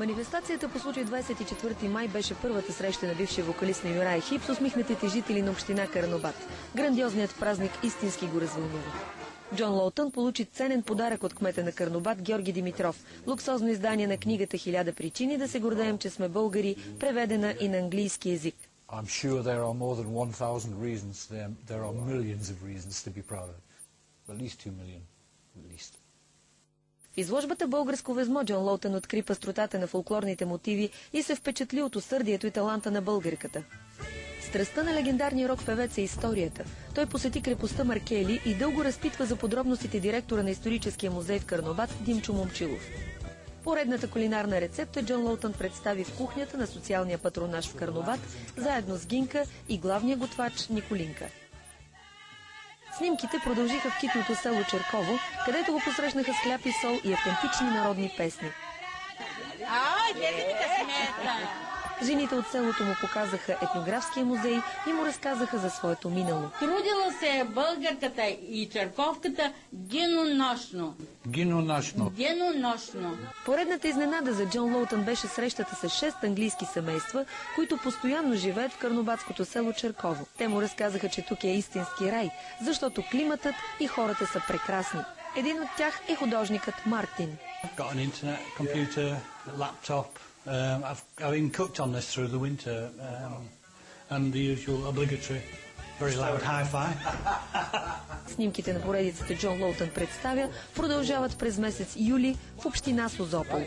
Манифестацията по случай 24 май беше първата среща на бившия вокалист на Юрай Хип с усмихнатите жители на община Карнобат. Грандиозният празник истински го развълнува. Джон Лоутън получи ценен подарък от кмета на Карнобат Георги Димитров. Луксозно издание на книгата «1000 причини да се гордеем, че сме българи», преведена и на английски език. I'm sure there are more than 1,000 reasons. There are millions of reasons to be proud of. At least 2 million, at least. В изложбата «Българско везмо» Джон Лоутън откри пъстротата на фолклорните мотиви и се впечатли от усърдието и таланта на българката. Страстта на легендарния рок-певец е историята. Той посети крепостта Маркели и дълго разпитва за подробностите директора на историческия музей в Карнобат Димчо Момчилов. Поредната кулинарна рецепта Джон Лоутън представи в кухнята на социалния патронаж в Карнобат, заедно с Гинка и главния готвач Николинка. Снимките продължиха в китното село Черково, където го посрещнаха с хляб и сол и автентични народни песни. Жените от селото му показаха етнографския музей и му разказаха за своето минало. Трудила се е българката и черковката денонощно. Денонощно. Поредната изненада за Джон Лоутън беше срещата с 6 английски семейства, които постоянно живеят в карнобатското село Черково. Те му разказаха, че тук е истински рай, защото климатът и хората са прекрасни. Един от тях е художникът Мартин. I've been cooked on this through the winter, and the usual obligatory very loud hi-fi. Снимките на поредицата Джон Лоутън представя продължават през месец юли в община Созопол.